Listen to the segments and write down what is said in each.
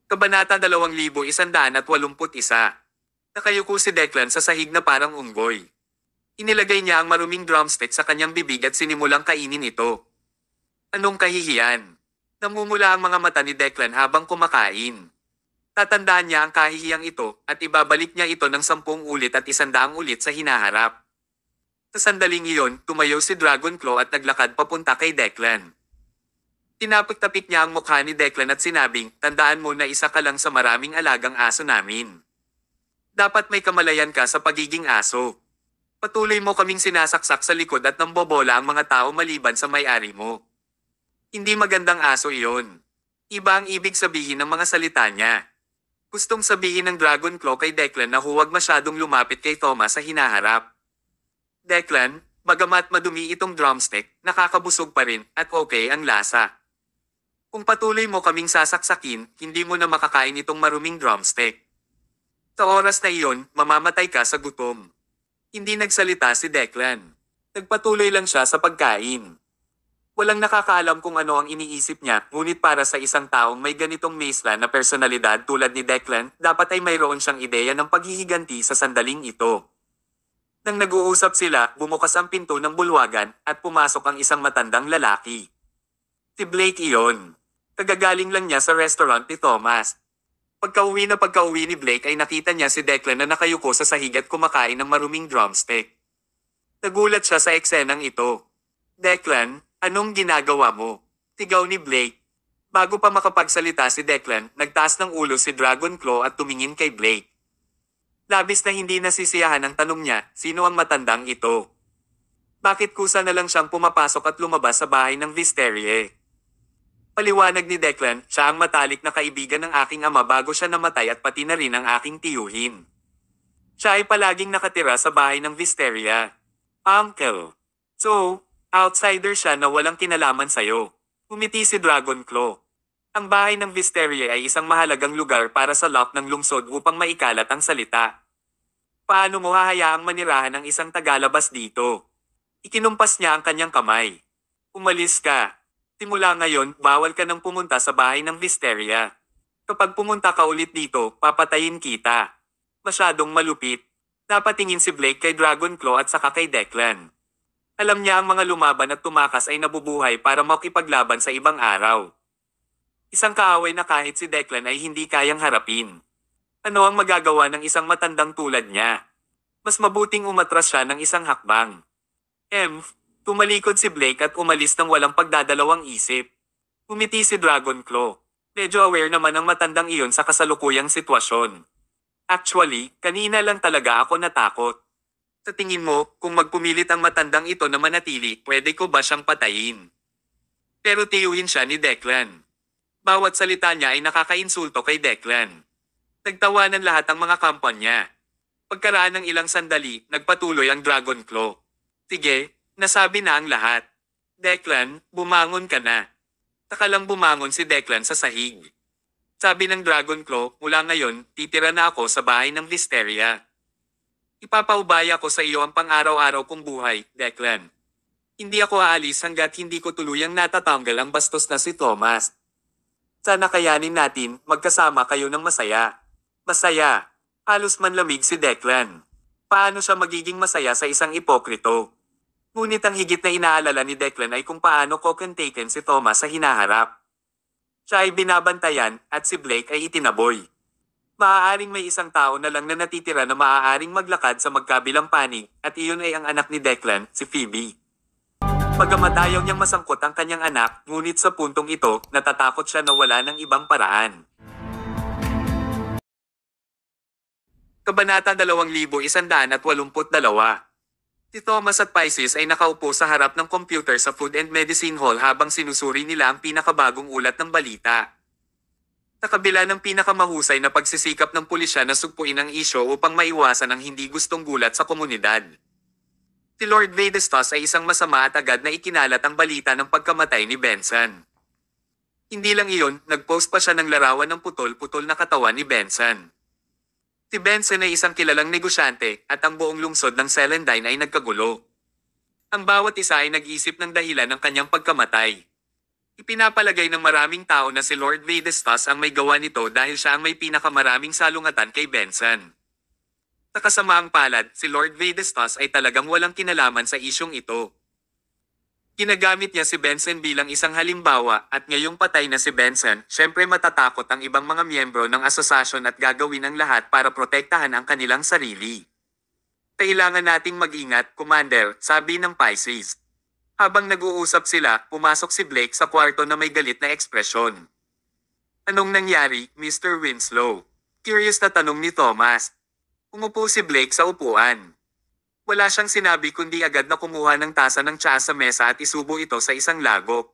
Kabanata 2181. Nakayuko si Declan sa sahig na parang unggoy. Inilagay niya ang maruming drumstick sa kanyang bibig at sinimulang kainin ito. Anong kahihiyan? Namumula ang mga mata ni Declan habang kumakain. Tatandaan niya ang kahihiyang ito at ibabalik niya ito ng 10 ulit at 100 ulit sa hinaharap. Sa sandaling iyon, tumayo si Dragonclaw at naglakad papunta kay Declan. Tinapik-tapik niya ang mukha ni Declan at sinabing, "Tandaan mo na isa ka lang sa maraming alagang aso namin. Dapat may kamalayan ka sa pagiging aso. Patuloy mo kaming sinasaksak sa likod at nambobola ang mga tao maliban sa may-ari mo. Hindi magandang aso iyon." Iba ang ibig sabihin ng mga salita niya. Gustong sabihin ng Dragonclaw kay Declan na huwag masyadong lumapit kay Thomas sa hinaharap. "Declan, bagamat madumi itong drumstick, nakakabusog pa rin at okay ang lasa. Kung patuloy mo kaming sasaksakin, hindi mo na makakain itong maruming drumstick. Sa oras na iyon, mamamatay ka sa gutom." Hindi nagsalita si Declan. Nagpatuloy lang siya sa pagkain. Walang nakakaalam kung ano ang iniisip niya, ngunit para sa isang taong may ganitong maesla na personalidad tulad ni Declan, dapat ay mayroon siyang ideya ng paghihiganti sa sandaling ito. Nang nag-uusap sila, bumukas ang pinto ng bulwagan at pumasok ang isang matandang lalaki. Si Blake iyon. Kagagaling lang niya sa restaurant ni Thomas. Pagka-uwi ni Blake ay nakita niya si Declan na nakayuko sa sahig at kumakain ng maruming drumstick. Nagulat siya sa eksenang ito. "Declan, anong ginagawa mo?" Sigaw ni Blake. Bago pa makapagsalita si Declan, nagtaas ng ulo si Dragonclaw at tumingin kay Blake. Labis na hindi nasisiyahan ang tanong niya, sino ang matandang ito? Bakit kusa na lang siyang pumapasok at lumabas sa bahay ng Visterie? Paliwanag ni Declan, siya ang matalik na kaibigan ng aking ama bago siya namatay at pati na rin ang aking tiyuhin. Siya ay palaging nakatira sa bahay ng Visteria. "Uncle. So, outsider siya na walang kinalaman sa'yo." Umiti si Dragonclaw. Ang bahay ng Visteria ay isang mahalagang lugar para sa lock ng lungsod upang maikalat ang salita. Paano mo hahayaang manirahan ang isang tagalabas dito? Ikinumpas niya ang kanyang kamay. "Umalis ka. Simula ngayon, bawal ka nang pumunta sa bahay ng Visteria. Kapag pumunta ka ulit dito, papatayin kita." Masyadong malupit. Napatingin si Blake kay Dragonclaw at saka kay Declan. Alam niya ang mga lumaban at tumakas ay nabubuhay para makipaglaban sa ibang araw. Isang kaaway na kahit si Declan ay hindi kayang harapin. Ano ang magagawa ng isang matandang tulad niya? Mas mabuting umatras siya ng isang hakbang. Tumalikod si Blake at umalis ng walang pagdadalawang isip. Umiti si Dragonclaw. Medyo aware naman ang matandang iyon sa kasalukuyang sitwasyon. "Actually, kanina lang talaga ako natakot. Sa tingin mo, kung magpumilit ang matandang ito na manatili, pwede ko ba siyang patayin?" Pero tiyuhin siya ni Declan. Bawat salita niya ay nakakainsulto kay Declan. Nagtawanan lahat ang mga kampanya. Pagkaraan ng ilang sandali, nagpatuloy ang Dragonclaw. "Sige, nasabi na ang lahat. Declan, bumangon ka na." Takalang bumangon si Declan sa sahig. Sabi ng Dragonclaw, "Mula ngayon, titira na ako sa bahay ng Visteria. Ipapaubaya ko sa iyo ang pang-araw-araw kong buhay, Declan. Hindi ako aalis hanggat hindi ko tuluyang natatanggal ang bastos na si Thomas. Sana kayanin natin, magkasama kayo ng masaya." Masaya. Halos manlamig si Declan. Paano siya magiging masaya sa isang ipokrito? Ngunit ang higit na inaalala ni Declan ay kung paano kokentaken si Thomas sa hinaharap. Siya ay binabantayan at si Blake ay itinaboy. Maaaring may isang tao na lang na natitira na maaaring maglakad sa magkabilang panig at iyon ay ang anak ni Declan, si Phoebe. Bagamat ayaw niyang masangkot ang kanyang anak, ngunit sa puntong ito, natatakot siya na wala ng ibang paraan. Kabanata 2182. Si Thomas at Pisces ay nakaupo sa harap ng computer sa Food and Medicine Hall habang sinusuri nila ang pinakabagong ulat ng balita. Sa kabila ng pinakamahusay na pagsisikap ng pulisya na sugpuin ang isyo upang maiwasan ang hindi gustong gulat sa komunidad. Si Lord Vadestos ay isang masama at agad na ikinalat ang balita ng pagkamatay ni Benson. Hindi lang iyon, nagpost pa siya ng larawan ng putol-putol na katawan ni Benson. Si Benson ay isang kilalang negosyante at ang buong lungsod ng Celandine ay nagkagulo. Ang bawat isa ay nag-isip ng dahilan ng kanyang pagkamatay. Ipinapalagay ng maraming tao na si Lord Vadestas ang may gawa nito dahil siya ang may pinakamaraming salungatan kay Benson. Sa kasamaang palad, si Lord Vadestas ay talagang walang kinalaman sa isyong ito. Ginagamit niya si Benson bilang isang halimbawa at ngayong patay na si Benson, syempre matatakot ang ibang mga miyembro ng asosasyon at gagawin ang lahat para protektahan ang kanilang sarili. Kailangan nating mag-ingat, Commander, sabi ng Pisces. Habang nag-uusap sila, pumasok si Blake sa kwarto na may galit na ekspresyon. Anong nangyari, Mr. Winslow? Curious na tanong ni Thomas. Umupo si Blake sa upuan. Wala siyang sinabi kundi agad na kumuha ng tasa ng tsaa sa mesa at isubo ito sa isang lagok.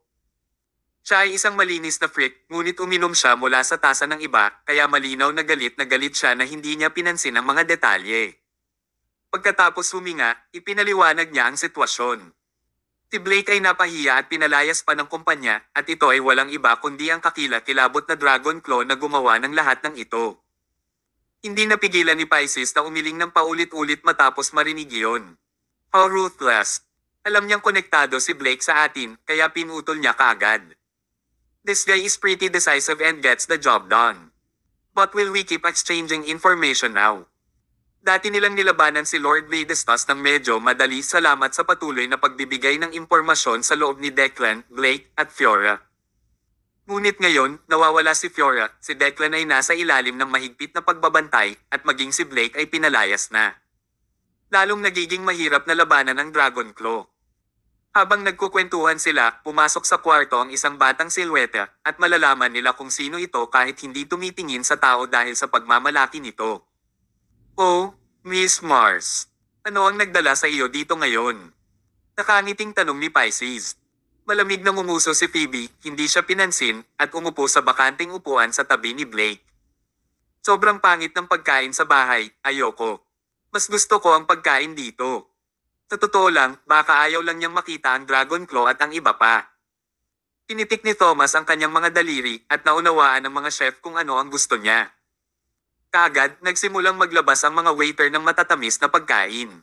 Siya ay isang malinis na freak, ngunit uminom siya mula sa tasa ng iba, kaya malinaw na galit siya na hindi niya pinansin ang mga detalye. Pagkatapos huminga, ipinaliwanag niya ang sitwasyon. Si Blake ay napahiya at pinalayas pa ng kumpanya, at ito ay walang iba kundi ang kakilakilabot na Dragon Claw na gumawa ng lahat ng ito. Hindi napigilan ni Pisces na umiling ng paulit-ulit matapos marinig iyon. How ruthless. Alam niyang konektado si Blake sa atin, kaya pinutol niya kaagad. This guy is pretty decisive and gets the job done. But will we keep exchanging information now? Dati nilang nilabanan si Lord Vadestas ng medyo madali salamat sa patuloy na pagbibigay ng impormasyon sa loob ni Declan, Blake, at Fiora. Ngunit ngayon, nawawala si Fiora, si Declan ay nasa ilalim ng mahigpit na pagbabantay, at maging si Blake ay pinalayas na. Lalong nagiging mahirap na labanan ang Dragon Claw. Habang nagkukwentuhan sila, pumasok sa kwarto ang isang batang silweta, at malalaman nila kung sino ito kahit hindi tumitingin sa tao dahil sa pagmamalaki nito. Oh, Miss Mars. Ano ang nagdala sa iyo dito ngayon? Nakangiting tanong ni Pisces. Malamig na ngumuso si Phoebe, hindi siya pinansin, at umupo sa bakanting upuan sa tabi ni Blake. Sobrang pangit ng pagkain sa bahay, ayoko. Mas gusto ko ang pagkain dito. Sa totoo lang, baka ayaw lang niyang makita ang Dragon Claw at ang iba pa. Tinitik ni Thomas ang kanyang mga daliri at naunawaan ng mga chef kung ano ang gusto niya. Kaagad, nagsimulang maglabas ang mga waiter ng matatamis na pagkain.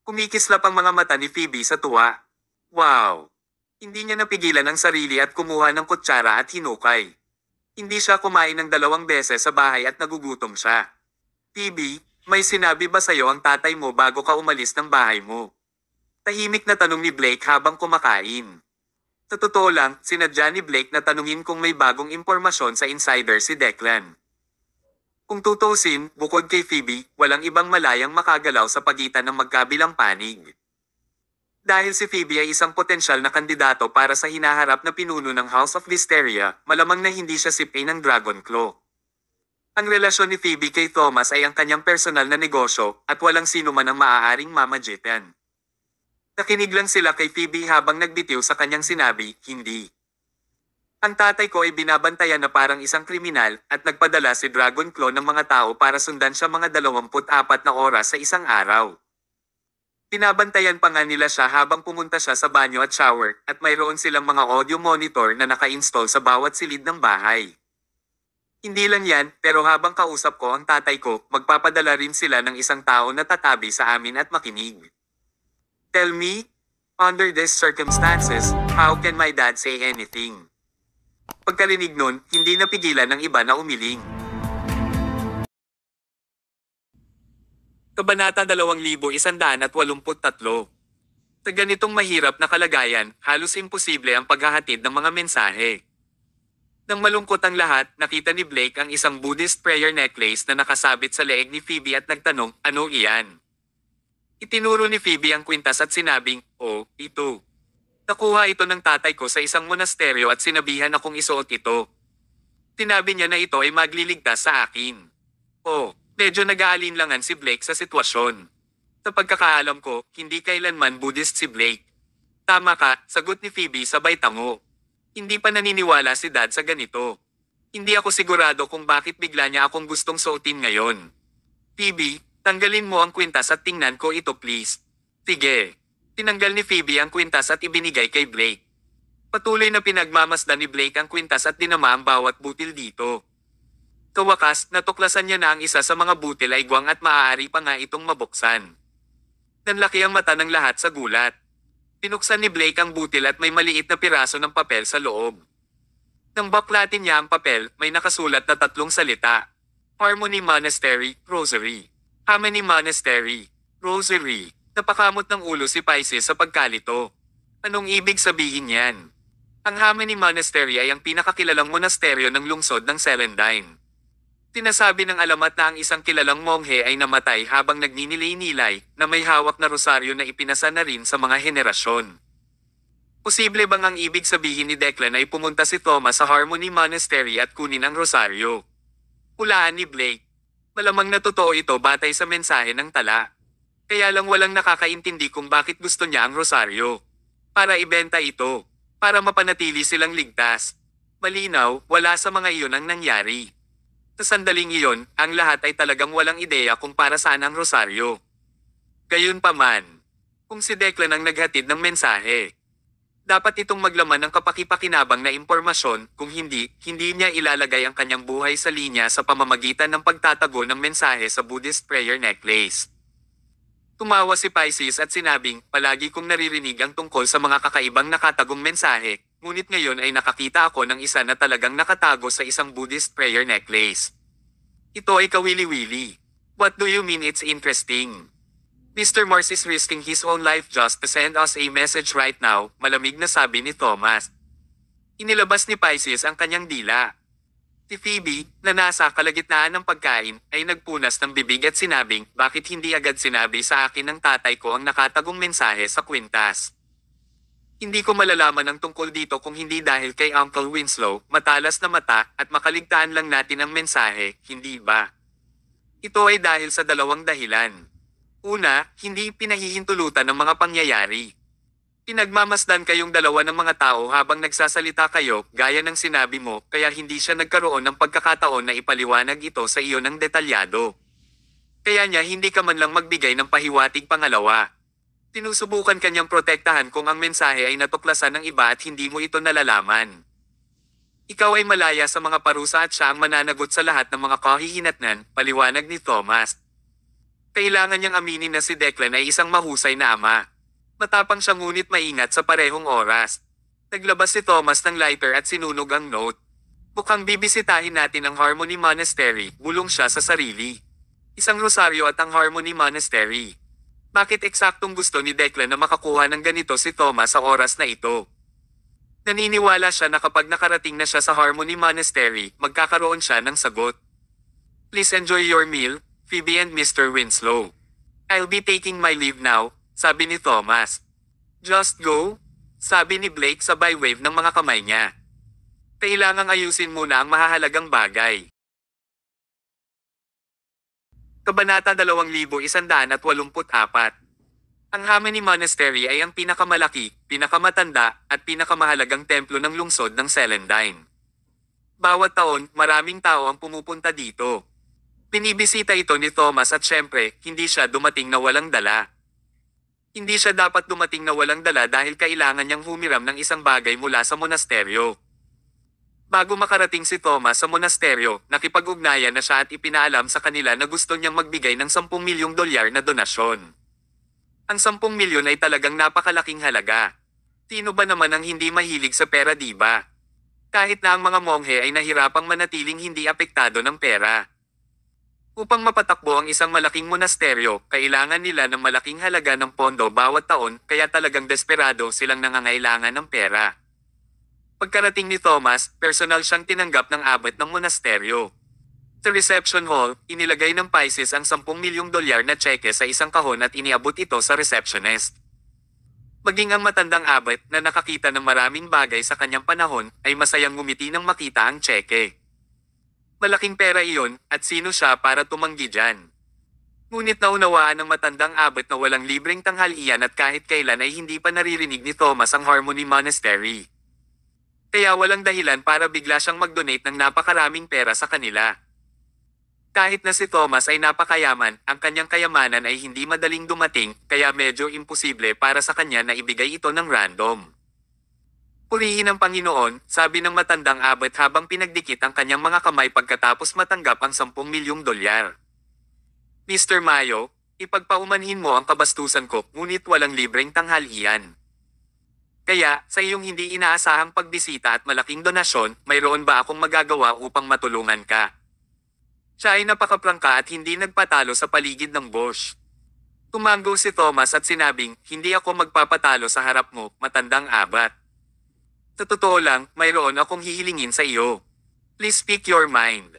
Kumikislap ang mga mata ni Phoebe sa tuwa. Wow! Hindi niya napigilan ang sarili at kumuha ng kutsara at hinukay. Hindi siya kumain ng 2 beses sa bahay at nagugutom siya. Phoebe, may sinabi ba sa'yo ang tatay mo bago ka umalis ng bahay mo? Tahimik na tanong ni Blake habang kumakain. Sa totoo lang, sinadya ni Blake na tanungin kung may bagong impormasyon sa insider si Declan. Kung tutusin, bukod kay Phoebe, walang ibang malayang makagalaw sa pagitan ng magkabilang panig. Dahil si Phoebe ay isang potensyal na kandidato para sa hinaharap na pinuno ng House of Listeria, malamang na hindi siya sipay ng Dragon Claw. Ang relasyon ni Phoebe kay Thomas ay ang kanyang personal na negosyo at walang sino man ang maaaring mamagitan. Nakinig lang sila kay Phoebe habang nagbitiw sa kanyang sinabi, hindi. Ang tatay ko ay binabantayan na parang isang kriminal at nagpadala si Dragon Claw ng mga tao para sundan siya mga 24 na oras sa isang araw. Pinabantayan pa nga nila siya habang pumunta siya sa banyo at shower, at mayroon silang mga audio monitor na naka-install sa bawat silid ng bahay. Hindi lang yan, pero habang kausap ko ang tatay ko, magpapadala rin sila ng isang tao na tatabi sa amin at makinig. Tell me, under these circumstances, how can my dad say anything? Pagkarinig nun, hindi napigilan ng iba na umiling. Kabanata 2183. Sa ganitong mahirap na kalagayan, halos imposible ang paghahatid ng mga mensahe. Nang malungkot ang lahat, nakita ni Blake ang isang Buddhist prayer necklace na nakasabit sa leeg ni Phoebe at nagtanong, ano iyan? Itinuro ni Phoebe ang kwintas at sinabing, oh, ito. Nakuha ito ng tatay ko sa isang monasteryo at sinabihan akong isuot ito. Sinabi niya na ito ay magliligtas sa akin. Oh. Medyo nag-aalinlangan si Blake sa sitwasyon. Sa pagkakaalam ko, hindi kailanman Buddhist si Blake. Tama ka, sagot ni Phoebe sabay tango. Hindi pa naniniwala si Dad sa ganito. Hindi ako sigurado kung bakit bigla niya akong gustong suotin ngayon. Phoebe, tanggalin mo ang kwintas at tingnan ko ito please. Sige. Tinanggal ni Phoebe ang kwintas at ibinigay kay Blake. Patuloy na pinagmamasdan ni Blake ang kwintas at dinama ang bawat butil dito. Sa wakas, natuklasan niya na ang isa sa mga butil ay guwang at maaari pa nga itong mabuksan. Nanlaki ang mata ng lahat sa gulat. Pinuksan ni Blake ang butil at may maliit na piraso ng papel sa loob. Nang baklatin niya ang papel, may nakasulat na tatlong salita. Harmony Monastery, Rosary. Harmony Monastery, Rosary. Napakamot ng ulo si Pisces sa pagkalito. Anong ibig sabihin yan? Ang Harmony Monastery ay ang pinakakilalang monasteryo ng lungsod ng Celandine. Tinasabi ng alamat na ang isang kilalang monghe ay namatay habang nagninilay-nilay na may hawak na rosaryo na ipinasa na rin sa mga henerasyon. Posible bang ang ibig sabihin ni Declan ay pumunta si Thomas sa Harmony Monastery at kunin ang rosaryo? Hulaan ni Blake. Malamang na totoo ito batay sa mensahe ng tala. Kaya lang walang nakakaintindi kung bakit gusto niya ang rosaryo. Para ibenta ito. Para mapanatili silang ligtas. Malinaw, wala sa mga iyon ang nangyari. Sa sandaling iyon, ang lahat ay talagang walang ideya kung para saan ang rosaryo. Gayunpaman, kung si Declan ang naghatid ng mensahe, dapat itong maglaman ng kapakipakinabang na impormasyon, kung hindi niya ilalagay ang kanyang buhay sa linya sa pamamagitan ng pagtatago ng mensahe sa Buddhist prayer necklace. Tumawa si Pisces at sinabing, palagi kong naririnig ang tungkol sa mga kakaibang nakatagong mensahe, ngunit ngayon ay nakakita ako ng isa na talagang nakatago sa isang Buddhist prayer necklace. Ito ay kawili-wili. What do you mean it's interesting? Mr. Morse is risking his own life just to send us a message right now, malamig na sabi ni Thomas. Inilabas ni Pisces ang kanyang dila. Si Phoebe, na nasa kalagitnaan ng pagkain, ay nagpunas ng bibig at sinabing, bakit hindi agad sinabi sa akin ng tatay ko ang nakatagong mensahe sa kwintas? Hindi ko malalaman ang tungkol dito kung hindi dahil kay Uncle Winslow, matalas na mata, at makaligtaan lang natin ang mensahe, hindi ba? Ito ay dahil sa dalawang dahilan. Una, hindi pinahihintulutan ng mga pangyayari. Pinagmamasdan kayong dalawa ng mga tao habang nagsasalita kayo, gaya ng sinabi mo, kaya hindi siya nagkaroon ng pagkakataon na ipaliwanag ito sa iyo ng detalyado. Kaya niya hindi ka man lang magbigay ng pahiwatig pangalawa. Sinusubukan kanyang protektahan kung ang mensahe ay natuklasan ng iba at hindi mo ito nalalaman. Ikaw ay malaya sa mga parusa at siya ang mananagot sa lahat ng mga kahihinatnan, paliwanag ni Thomas. Kailangan niyang aminin na si Declan ay isang mahusay na ama. Matapang siya ngunit maingat sa parehong oras. Naglabas si Thomas ng lighter at sinunog ang note. Mukhang bibisitahin natin ang Harmony Monastery, bulong siya sa sarili. Isang rosaryo at ang Harmony Monastery. Bakit eksaktong gusto ni Declan na makakuha ng ganito si Thomas sa oras na ito? Naniniwala siya na kapag nakarating na siya sa Harmony Monastery, magkakaroon siya ng sagot. Please enjoy your meal, Phoebe and Mr. Winslow. I'll be taking my leave now, sabi ni Thomas. Just go, sabi ni Blake sabay wave ng mga kamay niya. Kailangang ayusin muna ang mahahalagang bagay. Kabanata 2184. Ang Harmony Monastery ay ang pinakamalaki, pinakamatanda, at pinakamahalagang templo ng lungsod ng Celandine. Bawat taon, maraming tao ang pumupunta dito. Binibisita ito ni Thomas at syempre, hindi siya dumating na walang dala. Hindi siya dapat dumating na walang dala dahil kailangan niyang humiram ng isang bagay mula sa monasteryo. Bago makarating si Thomas sa monasteryo, nakipag-ugnayan na siya at ipinaalam sa kanila na gusto niyang magbigay ng 10 milyong dolyar na donasyon. Ang 10 milyon ay talagang napakalaking halaga. Sino ba naman ang hindi mahilig sa pera, diba? Kahit na ang mga monghe ay nahirapang manatiling hindi apektado ng pera. Upang mapatakbo ang isang malaking monasteryo, kailangan nila ng malaking halaga ng pondo bawat taon, kaya talagang desperado silang nangangailangan ng pera. Pagkarating ni Thomas, personal siyang tinanggap ng abot ng monasteryo. Sa reception hall, inilagay ng Pisces ang 10 milyong dolyar na tseke sa isang kahon at iniabot ito sa receptionist. Maging ang matandang abot na nakakita ng maraming bagay sa kanyang panahon, ay masayang ngumiti nang makita ang tseke. Malaking pera iyon, at sino siya para tumanggi dyan? Ngunit naunawaan ng matandang abot na walang libreng tanghalian at kahit kailan ay hindi pa naririnig ni Thomas ang Harmony Monastery. Kaya walang dahilan para bigla siyang mag-donate ng napakaraming pera sa kanila. Kahit na si Thomas ay napakayaman, ang kanyang kayamanan ay hindi madaling dumating, kaya medyo imposible para sa kanya na ibigay ito ng random. Purihin ang Panginoon, sabi ng matandang abot habang pinagdikit ang kanyang mga kamay pagkatapos matanggap ang 10 milyong dolyar. Mr. Mayo, ipagpaumanhin mo ang kabastusan ko, ngunit walang libreng tanghalian. Kaya, sa iyong hindi inaasahang pagbisita at malaking donasyon, mayroon ba akong magagawa upang matulungan ka? Siya ay napakaprangka at hindi nagpatalo sa paligid ng Bosch. Tumango si Thomas at sinabing, hindi ako magpapatalo sa harap mo, matandang abat. Sa totoo lang, mayroon akong hihilingin sa iyo. Please speak your mind.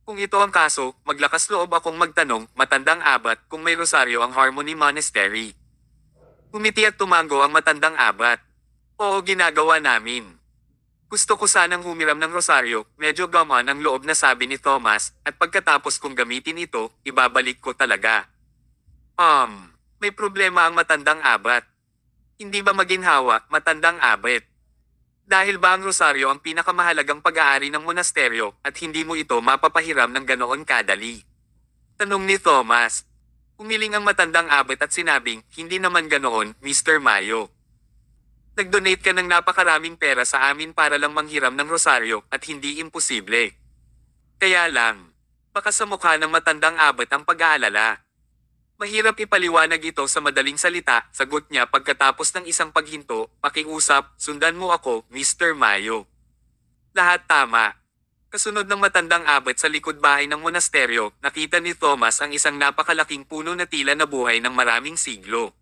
Kung ito ang kaso, maglakas loob akong magtanong, matandang abat, kung may rosaryo ang Harmony Monastery. Umiti at tumango ang matandang abat. Oo, ginagawa namin. Gusto ko sanang humiram ng rosaryo, medyo gaman ang loob na sabi ni Thomas, at pagkatapos kong gamitin ito, ibabalik ko talaga. May problema ang matandang abat. Hindi ba maginhawa, matandang abat? Dahil ba ang rosaryo ang pinakamahalagang pag-aari ng monasteryo at hindi mo ito mapapahiram ng ganoon kadali? Tanong ni Thomas. Umiling ang matandang abat at sinabing, hindi naman ganoon, Mr. Mayo. Nag-donate ka ng napakaraming pera sa amin para lang manghiram ng rosaryo at hindi imposible. Kaya lang, baka sa mukha ng matandang abat ang pag-aalala. Mahirap ipaliwanag ito sa madaling salita, sagot niya pagkatapos ng isang paghinto, pakiusap, sundan mo ako, Mr. Mayo. Lahat tama. Kasunod ng matandang abat sa likod bahay ng monasteryo, nakita ni Thomas ang isang napakalaking puno na tila nabuhay ng maraming siglo.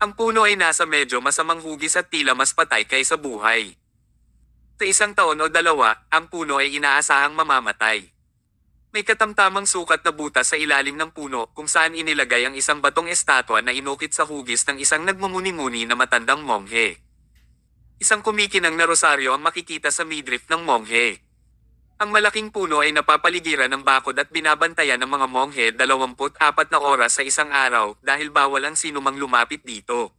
Ang puno ay nasa medyo masamang hugis at tila mas patay kaysa buhay. Sa isang taon o dalawa, ang puno ay inaasahang mamamatay. May katamtamang sukat na butas sa ilalim ng puno kung saan inilagay ang isang batong estatwa na inukit sa hugis ng isang nagmumuni-muni na matandang monghe. Isang kumikinang na rosaryo ang makikita sa midriff ng monghe. Ang malaking puno ay napapaligiran ng bakod at binabantayan ng mga monghe 24 na oras sa isang araw dahil bawal ang sinumang lumapit dito.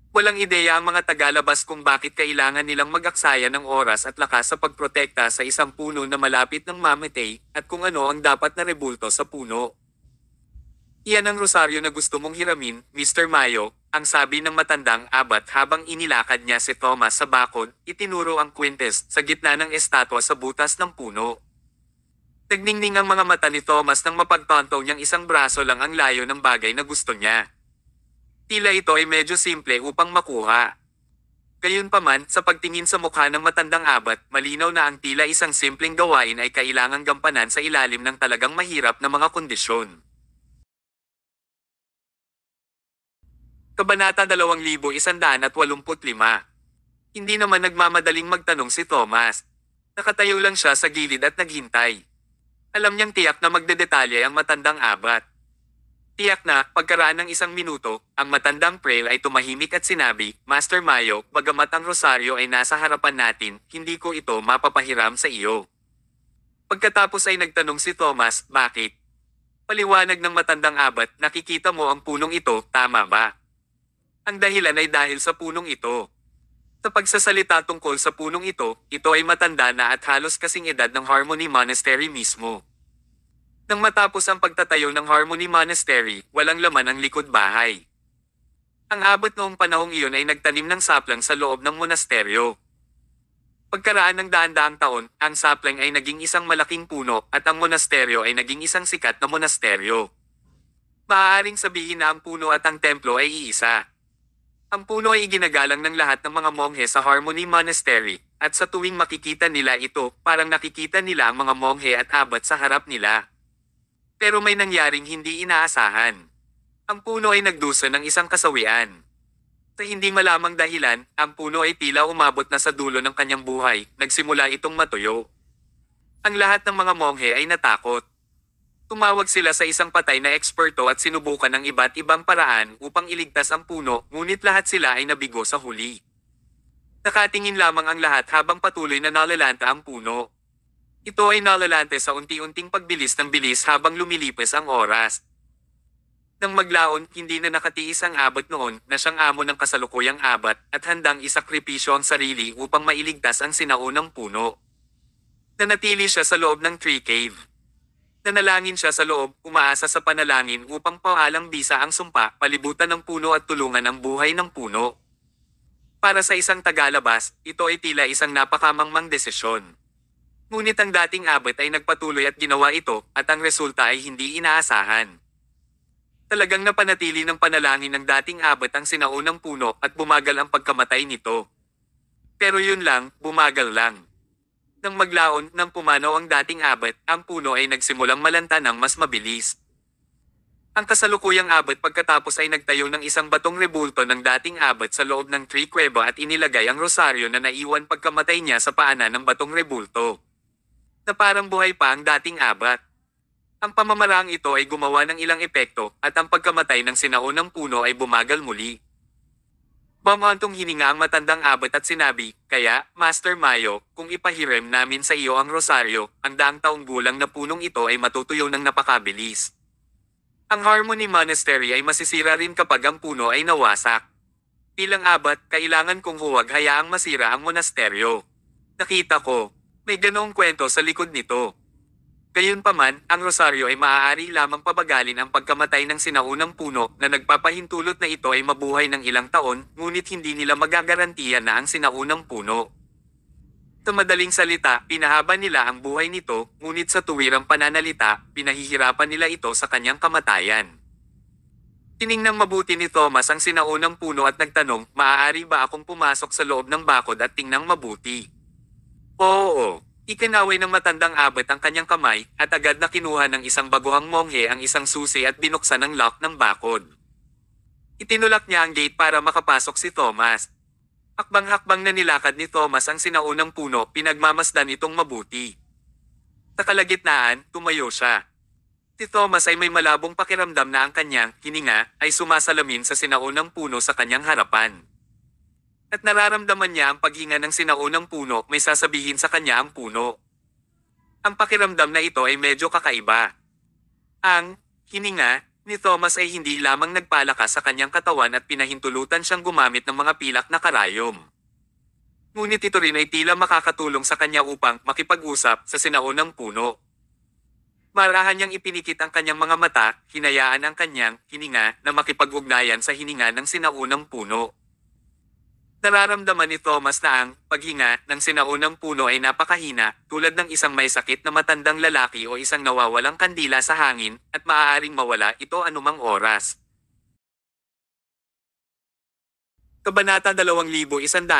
Walang ideya ang mga tagalabas kung bakit kailangan nilang mag-aksaya ng oras at lakas sa pagprotekta sa isang puno na malapit ng mamatay at kung ano ang dapat na rebulto sa puno. Iyan ang rosaryo na gusto mong hiramin, Mr. Mayo, ang sabi ng matandang abat habang inilakad niya si Thomas sa bakod, itinuro ang kwintes sa gitna ng estatwa sa butas ng puno. Nagningning ang mga mata ni Thomas nang mapagtanto niyang isang braso lang ang layo ng bagay na gusto niya. Tila ito ay medyo simple upang makuha. Gayunpaman, sa pagtingin sa mukha ng matandang abat, malinaw na ang tila isang simpleng gawain ay kailangang gampanan sa ilalim ng talagang mahirap na mga kondisyon. Kabanata 2185. Hindi naman nagmamadaling magtanong si Thomas. Nakatayo lang siya sa gilid at naghintay. Alam niyang tiyak na magdedetalye ang matandang abat. Tiyak na, pagkaraan ng isang minuto, ang matandang prail ay tumahimik at sinabi, Master Mayo, bagamat ang rosaryo ay nasa harapan natin, hindi ko ito mapapahiram sa iyo. Pagkatapos ay nagtanong si Thomas, bakit? Paliwanag ng matandang abat, nakikita mo ang punong ito, tama ba? Ang dahilan ay dahil sa punong ito. Sa pagsasalita tungkol sa punong ito ay matanda na at halos kasing edad ng Harmony Monastery mismo. Nang matapos ang pagtatayo ng Harmony Monastery, walang laman ang likod bahay. Ang abot noong panahong iyon ay nagtanim ng saplang sa loob ng monasteryo. Pagkaraan ng daan-daang taon, ang sapling ay naging isang malaking puno at ang monasteryo ay naging isang sikat na monasteryo. Maaaring sabihin na ang puno at ang templo ay iisa. Ang puno ay iginagalang ng lahat ng mga monghe sa Harmony Monastery, at sa tuwing makikita nila ito, parang nakikita nila ang mga monghe at abat sa harap nila. Pero may nangyaring hindi inaasahan. Ang puno ay nagdusa ng isang kasawian. Sa hindi malamang dahilan, ang puno ay tila umabot na sa dulo ng kanyang buhay, nagsimula itong matuyo. Ang lahat ng mga monghe ay natakot. Tumawag sila sa isang patay na eksperto at sinubukan ng iba't ibang paraan upang iligtas ang puno, ngunit lahat sila ay nabigo sa huli. Nakatingin lamang ang lahat habang patuloy na nalalanta ang puno. Ito ay nalalante sa unti-unting pagbilis ng bilis habang lumilipas ang oras. Nang maglaon, hindi na nakatiis ang abat noon na siyang amo ng kasalukuyang abat at handang isakripisyo ang sarili upang mailigtas ang sinaunang puno. Nanatili siya sa loob ng tree cave. Nanalangin siya sa loob, umaasa sa panalangin upang paalang bisa ang sumpa, palibutan ng puno at tulungan ang buhay ng puno. Para sa isang tagalabas, ito ay tila isang napakamangmang desisyon. Ngunit ang dating abot ay nagpatuloy at ginawa ito, at ang resulta ay hindi inaasahan. Talagang napanatili ng panalangin ng dating abot ang sinaunang puno at bumagal ang pagkamatay nito. Pero yun lang, bumagal lang. Nang maglaon nang pumanaw ang dating abot, ang puno ay nagsimulang malanta ng mas mabilis. Ang kasalukuyang abot pagkatapos ay nagtayo ng isang batong rebulto ng dating abot sa loob ng tree kuweba at inilagay ang rosaryo na naiwan pagkamatay niya sa paanan ng batong rebulto. Na parang buhay pa ang dating abot. Ang pamamaraang ito ay gumawa ng ilang epekto at ang pagkamatay ng sinaunang puno ay bumagal muli. Bumantong hininga ang matandang abot at sinabi, "Kaya, Master Mayo, kung ipahiram namin sa iyo ang rosaryo, ang daang taong gulang na punong ito ay matutuyo ng napakabilis. Ang Harmony Monastery ay masisira rin kapag ang puno ay nawasak. Bilang abot, kailangan kong huwag hayaang masira ang monasteryo. Nakita ko, may ganoong kwento sa likod nito." Gayunpaman, ang rosaryo ay maaari lamang pabagalin ang pagkamatay ng sinaunang puno na nagpapahintulot na ito ay mabuhay ng ilang taon, ngunit hindi nila magagarantiya na ang sinaunang puno. Sa madaling salita, pinahaba nila ang buhay nito, ngunit sa tuwirang pananalita, pinahihirapan nila ito sa kanyang kamatayan. Tiningnang mabuti ni Thomas ang sinaunang puno at nagtanong, "Maaari ba akong pumasok sa loob ng bakod at tingnang mabuti?" "Oo." Ikinaway ng matandang abot ang kanyang kamay, at agad na kinuha ng isang baguhang monghe ang isang susi at binuksan ang lock ng bakod. Itinulak niya ang gate para makapasok si Thomas. Hakbang-hakbang na nilakad ni Thomas ang sinaunang puno, pinagmamasdan itong mabuti. Sa kalagitnaan, tumayo siya. Si Thomas ay may malabong pakiramdam na ang kanyang hininga ay sumasalamin sa sinaunang puno sa kanyang harapan. At nararamdaman niya ang paghinga ng sinaunang puno, may sasabihin sa kanya ang puno. Ang pakiramdam na ito ay medyo kakaiba. Ang hininga ni Thomas ay hindi lamang nagpalakas sa kanyang katawan at pinahintulutan siyang gumamit ng mga pilak na karayom. Ngunit ito rin ay tila makakatulong sa kanya upang makipag-usap sa sinaunang puno. Marahan niyang ipinikit ang kanyang mga mata, hinayaan ang kanyang hininga na makipag-ugnayan sa hininga ng sinaunang puno. Nararamdaman ni Thomas na ang paghinga ng sinaunang puno ay napakahina, tulad ng isang may sakit na matandang lalaki o isang nawawalang kandila sa hangin, at maaaring mawala ito anumang oras. Kabanata 2186.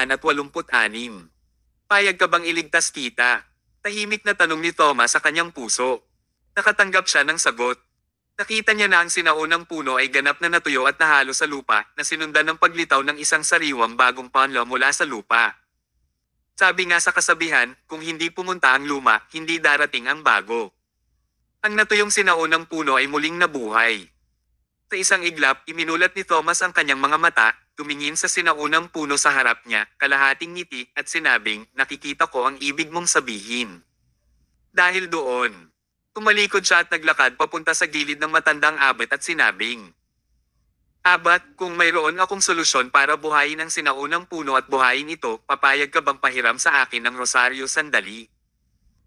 Payag ka bang iligtas kita? Tahimik na tanong ni Thomas sa kanyang puso. Nakatanggap siya ng sagot. Nakita niya na ang sinaunang puno ay ganap na natuyo at nahalo sa lupa, na sinundan ng paglitaw ng isang sariwang bagong panlo mula sa lupa. Sabi nga sa kasabihan, kung hindi pumunta ang luma, hindi darating ang bago. Ang natuyong sinaunang puno ay muling nabuhay. Sa isang iglap, iminulat ni Thomas ang kanyang mga mata, tumingin sa sinaunang puno sa harap niya, kalahating ngiti, at sinabing, "Nakikita ko ang ibig mong sabihin." Dahil doon, tumalikod siya at naglakad papunta sa gilid ng matandang abot at sinabing, "Abot, kung mayroon akong solusyon para buhayin ang sinaunang puno at buhayin ito, papayag ka bang pahiram sa akin ng rosaryo sandali?"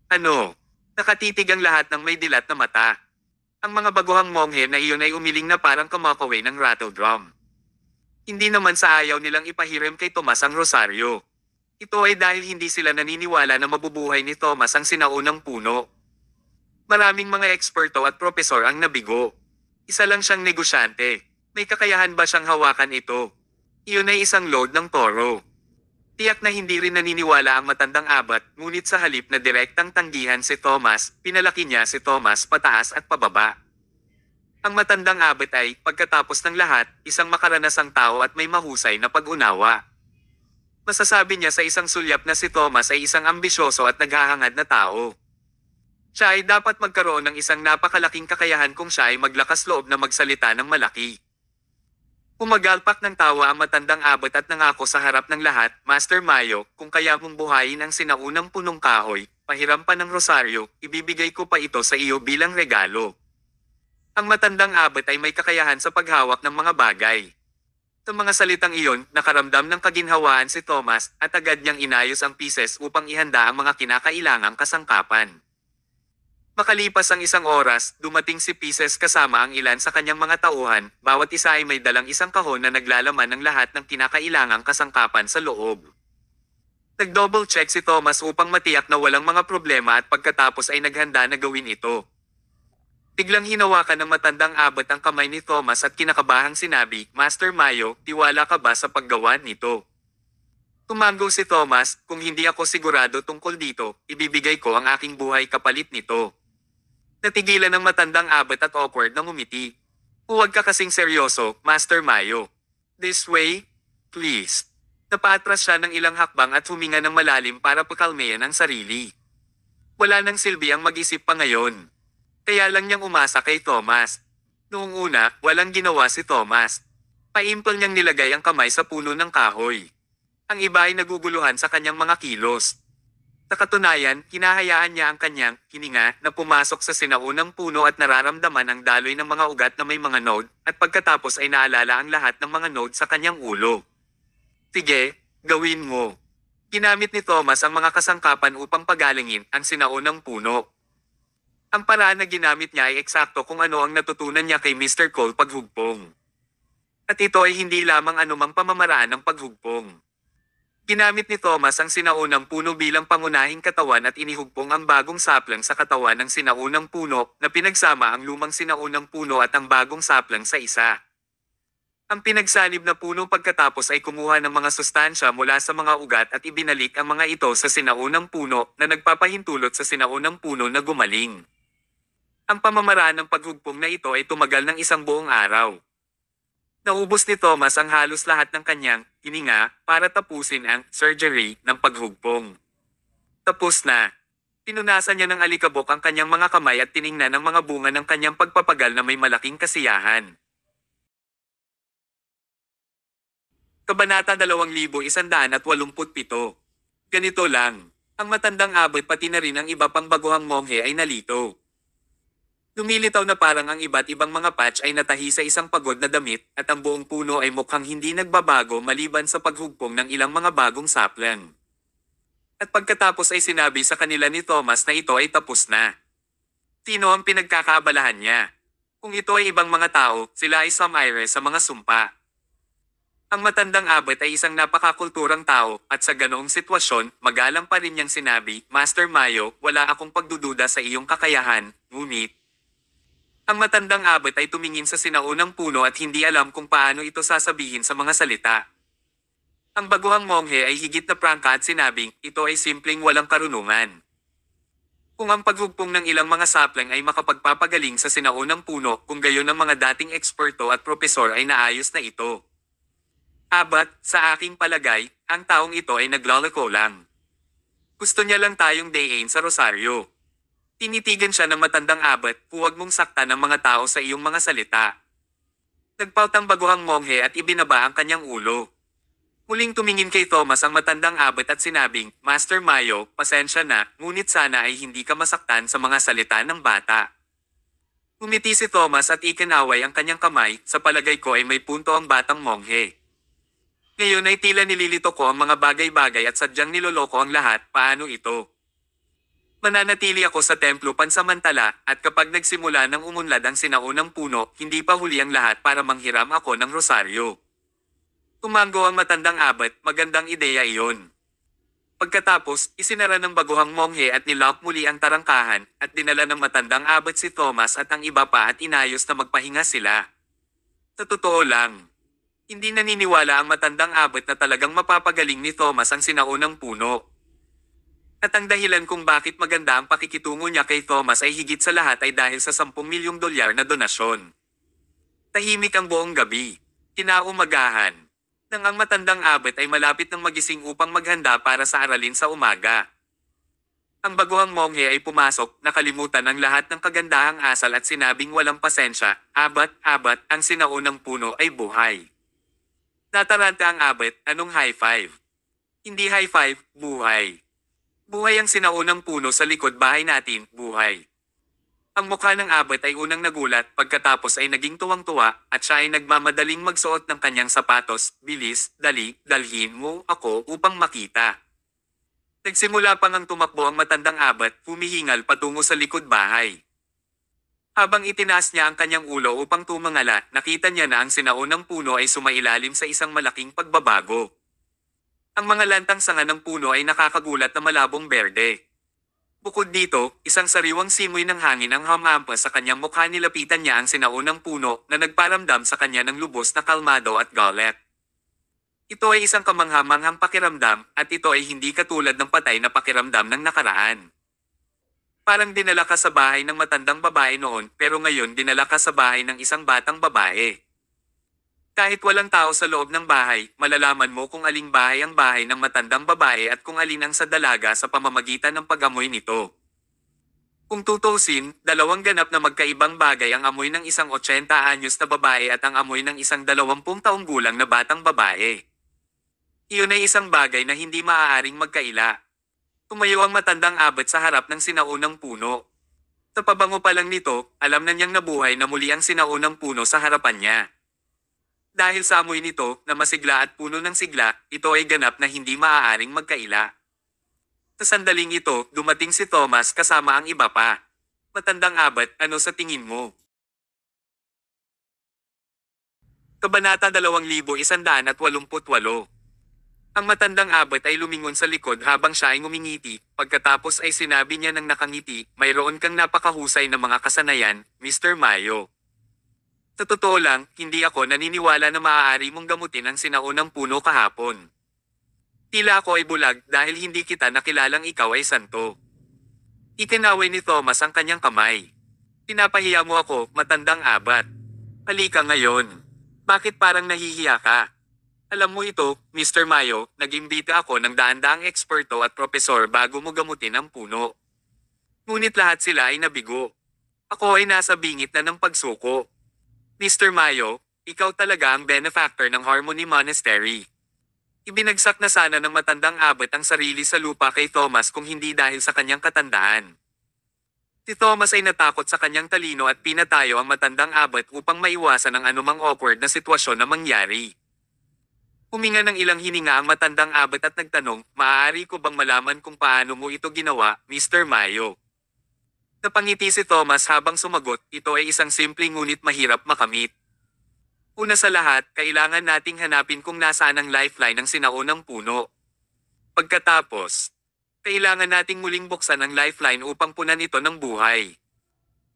"Ano?" Nakatitig ang lahat ng may dilat na mata. Ang mga baguhang monghe na iyon ay umiling na parang kamakaway ng rattle drum. Hindi naman sa ayaw nilang ipahiram kay Tomas ang rosaryo. Ito ay dahil hindi sila naniniwala na mabubuhay ni Thomas ang sinaunang puno. Maraming mga eksperto at propesor ang nabigo. Isa lang siyang negosyante. May kakayahan ba siyang hawakan ito? Iyon ay isang load ng toro. Tiyak na hindi rin naniniwala ang matandang abot, ngunit sa halip na direktang tanggihan si Thomas, pinalaki niya si Thomas pataas at pababa. Ang matandang abot ay, pagkatapos ng lahat, isang makaranasang tao at may mahusay na pag-unawa. Masasabi niya sa isang sulyap na si Thomas ay isang ambisyoso at naghahangad na tao. Siya ay dapat magkaroon ng isang napakalaking kakayahan kung siya ay maglakas loob na magsalita ng malaki. Umagalpak ng tawa ang matandang abot at nangako sa harap ng lahat, "Master Mayo, kung kaya mong buhayin ang sinaunang punong kahoy, pahiram pa ng rosaryo, ibibigay ko pa ito sa iyo bilang regalo." Ang matandang abot ay may kakayahan sa paghawak ng mga bagay. Sa mga salitang iyon, nakaramdam ng kaginhawaan si Thomas, at agad niyang inayos ang pieces upang ihanda ang mga kinakailangang kasangkapan. Makalipas ang isang oras, dumating si Pieces kasama ang ilan sa kanyang mga tauhan, bawat isa ay may dalang isang kahon na naglalaman ng lahat ng kinakailangang kasangkapan sa loob. Nag-double check si Thomas upang matiyak na walang mga problema at pagkatapos ay naghanda na gawin ito. Biglang hinawakan ng matandang abot ang kamay ni Thomas at kinakabahang sinabi, Master Mayo, tiwala ka ba sa paggawa nito? Tumango si Thomas, kung hindi ako sigurado tungkol dito, ibibigay ko ang aking buhay kapalit nito. Natigilan ng matandang abot at awkward na ngumiti. Huwag ka kasing seryoso, Master Mayo. This way, please. Napaatras siya ng ilang hakbang at huminga ng malalim para pakalmayan ang sarili. Wala nang silbi ang mag-isip pa ngayon. Kaya lang niyang umasa kay Thomas. Noong una, walang ginawa si Thomas. Paimpal niyang nilagay ang kamay sa puno ng kahoy. Ang iba ay naguguluhan sa kanyang mga kilos. Sa katunayan, hinahayaan niya ang kanyang hininga na pumasok sa sinaunang puno at nararamdaman ang daloy ng mga ugat na may mga node, at pagkatapos ay naalala ang lahat ng mga node sa kanyang ulo. Sige, gawin mo. Ginamit ni Thomas ang mga kasangkapan upang pagalingin ang sinaunang puno. Ang paraan na ginamit niya ay eksakto kung ano ang natutunan niya kay Mr. Cole paghugpong. At ito ay hindi lamang anumang pamamaraan ng paghugpong. Ginamit ni Thomas ang sinaunang puno bilang pangunahing katawan at inihugpong ang bagong saplang sa katawan ng sinaunang puno na pinagsama ang lumang sinaunang puno at ang bagong saplang sa isa. Ang pinagsanib na puno pagkatapos ay kumuha ng mga sustansya mula sa mga ugat at ibinalik ang mga ito sa sinaunang puno na nagpapahintulot sa sinaunang puno na gumaling. Ang pamamaraan ng paghugpong na ito ay tumagal ng isang buong araw. Naubos ni Thomas ang halos lahat ng kanyang hininga para tapusin ang surgery ng paghugpong. Tapos na. Pinunasan niya ng alikabok ang kanyang mga kamay at tiningnan ang mga bunga ng kanyang pagpapagal na may malaking kasiyahan. Kabanata 2187. Ganito lang. Ang matandang abot pati na rin ang iba pang baguhang monghe ay nalito. Lumilitaw na parang ang iba't ibang mga patch ay natahi sa isang pagod na damit at ang buong puno ay mukhang hindi nagbabago maliban sa paghugpong ng ilang mga bagong saplang. At pagkatapos ay sinabi sa kanila ni Thomas na ito ay tapos na. Sino ang pinagkakaabalahan niya? Kung ito ay ibang mga tao, sila ay sumire sa mga sumpa. Ang matandang abot ay isang napakakulturang tao at sa ganoong sitwasyon, magalang pa rin niyang sinabi, Master Mayo, wala akong pagdududa sa iyong kakayahan, ngunit, ang matandang abot ay tumingin sa sinaunang puno at hindi alam kung paano ito sasabihin sa mga salita. Ang baguhang monghe ay higit na prangka at sinabing, ito ay simpleng walang karunungan. Kung ang paghugpong ng ilang mga saplang ay makapagpapagaling sa sinaunang puno, kung gayon ang mga dating eksperto at propesor ay naayos na ito. Abat, sa aking palagay, ang taong ito ay naglalako lang. Gusto niya lang tayong dayain sa rosaryo. Tinitigan siya ng matandang abot, huwag mong saktan ng mga tao sa iyong mga salita. Nagpaut ang baguhang monghe at ibinaba ang kanyang ulo. Muling tumingin kay Thomas ang matandang abot at sinabing, Master Mayo, pasensya na, ngunit sana ay hindi ka masaktan sa mga salita ng bata. Umiti si Thomas at ikinaway ang kanyang kamay, sa palagay ko ay may punto ang batang monghe. Ngayon ay tila nililito ko ang mga bagay-bagay at sadyang niloloko ang lahat, paano ito? Mananatili ako sa templo pansamantala at kapag nagsimula ng umunlad ang sinaunang puno, hindi pa huli ang lahat para manghiram ako ng rosaryo. Tumango ang matandang abot, magandang ideya iyon. Pagkatapos, isinara ng baguhang monghe at nilock muli ang tarangkahan at dinala ng matandang abot si Thomas at ang iba pa at inayos na magpahinga sila. Sa totoo lang, hindi naniniwala ang matandang abot na talagang mapapagaling ni Thomas ang sinaunang puno. At ang dahilan kung bakit maganda ang pakikitungo niya kay Thomas ay higit sa lahat ay dahil sa 10 milyong dolyar na donasyon. Tahimik ang buong gabi. Kinaumagahan. Nang ang matandang abot ay malapit ng magising upang maghanda para sa aralin sa umaga. Ang baguhang monghe ay pumasok, nakalimutan ang lahat ng kagandahang asal at sinabing walang pasensya, abot, ang sinaunang puno ay buhay. Nataranta ang abot, anong high five? Hindi high five, buhay. Buhay ang sinaunang puno sa likod bahay natin, buhay. Ang mukha ng abot ay unang nagulat, pagkatapos ay naging tuwang-tuwa, at siya ay nagmamadaling magsuot ng kanyang sapatos, bilis, dalhin mo ako upang makita. Nagsimula pang ang tumakbo ang matandang abot, humihingal patungo sa likod bahay. Habang itinaas niya ang kanyang ulo upang tumangala, nakita niya na ang sinaunang puno ay sumailalim sa isang malaking pagbabago. Ang mga lantang sanga ng puno ay nakakagulat na malabong berde. Bukod dito, isang sariwang simoy ng hangin ang humampas sa kanyang mukha, nilapitan niya ang sinaunang puno na nagparamdam sa kanya ng lubos na kalmado at galit. Ito ay isang kamanghamanghang pakiramdam at ito ay hindi katulad ng patay na pakiramdam ng nakaraan. Parang dinala ka sa bahay ng matandang babae noon pero ngayon dinala ka sa bahay ng isang batang babae. Kahit walang tao sa loob ng bahay, malalaman mo kung aling bahay ang bahay ng matandang babae at kung alin ang sa dalaga sa pamamagitan ng pag-amoy nito. Kung tutusin, dalawang ganap na magkaibang bagay ang amoy ng isang 80 anyos na babae at ang amoy ng isang 20 taong gulang na batang babae. Iyon ay isang bagay na hindi maaaring magkaila. Tumayo ang matandang abot sa harap ng sinaunang puno. Sa pabango pa lang nito, alam na niyang nabuhay na muli ang sinaunang puno sa harapan niya. Dahil sa amoy nito, na masigla at puno ng sigla, ito ay ganap na hindi maaaring magkaila. Sa sandaling ito, dumating si Thomas kasama ang iba pa. Matandang abot, ano sa tingin mo? Kabanata 2188. Ang matandang abot ay lumingon sa likod habang siya ay ngumingiti, pagkatapos ay sinabi niya ng nakangiti, mayroon kang napakahusay na mga kasanayan, Mr. Mayo. Sa totoo lang, hindi ako naniniwala na maaari mong gamutin ang sinaunang puno kahapon. Tila ako ay bulag dahil hindi kita nakilalang ikaw ay santo. Ikinaway ni Thomas ang kanyang kamay. Pinapahiya mo ako, matandang abat. Halika ngayon. Bakit parang nahihiya ka? Alam mo ito, Mr. Mayo, nag-imbita ako ng daan-daang eksperto at propesor bago mo gamutin ang puno. Ngunit lahat sila ay nabigo. Ako ay nasa bingit na ng pagsuko. Mr. Mayo, ikaw talaga ang benefactor ng Harmony Monastery. Ibinagsak na sana ng matandang abot ang sarili sa lupa kay Thomas kung hindi dahil sa kanyang katandaan. Si Thomas ay natakot sa kanyang talino at pinatayo ang matandang abot upang maiwasan ang anumang awkward na sitwasyon na mangyari. Huminga ng ilang hininga ang matandang abot at nagtanong, maaari ko bang malaman kung paano mo ito ginawa, Mr. Mayo? Napangiti si Thomas habang sumagot, ito ay isang simple ngunit mahirap makamit. Una sa lahat, kailangan nating hanapin kung nasaan ang lifeline ng sinaunang puno. Pagkatapos, kailangan nating muling buksan ang lifeline upang punan ito ng buhay.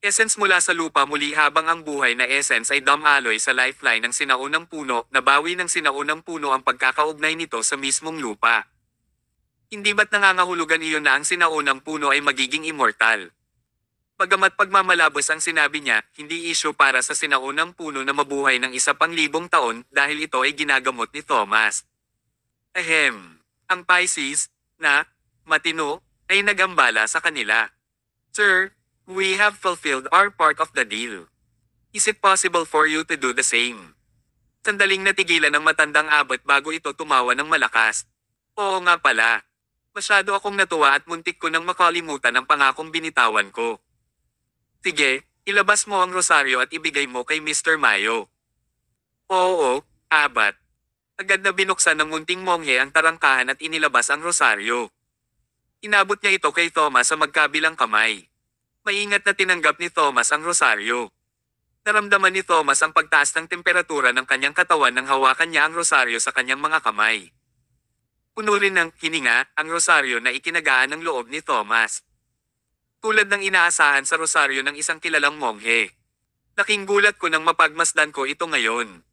Essence mula sa lupa muli habang ang buhay na essence ay dumaloy sa lifeline ng sinaunang puno, nabawi ng sinaunang puno ang pagkakaugnay nito sa mismong lupa. Hindi ba't nangangahulugan iyon na ang sinaunang puno ay magiging immortal? Bagamat pagmamalabos ang sinabi niya, hindi isyu para sa sinaunang puno na mabuhay ng 1,000 taon dahil ito ay ginagamot ni Thomas. Ahem, ang Pisces, na matino, ay nagambala sa kanila. Sir, we have fulfilled our part of the deal. Is it possible for you to do the same? Sandaling natigilan ng matandang abot bago ito tumawa ng malakas. Oo nga pala. Masyado akong natuwa at muntik ko nang makalimutan ang pangakong binitawan ko. Sige, ilabas mo ang rosaryo at ibigay mo kay Mr. Mayo. Oo, abat. Agad na binuksan ng munting monghe ang tarangkahan at inilabas ang rosaryo. Inabot niya ito kay Thomas sa magkabilang kamay. Maingat na tinanggap ni Thomas ang rosaryo. Naramdaman ni Thomas ang pagtaas ng temperatura ng kanyang katawan nang hawakan niya ang rosaryo sa kanyang mga kamay. Puno rin ng hininga ang rosaryo na ikinagaan ng loob ni Thomas. Tulad ng inaasahan sa rosaryo ng isang kilalang monghe. Laking gulat ko nang mapagmasdan ko ito ngayon.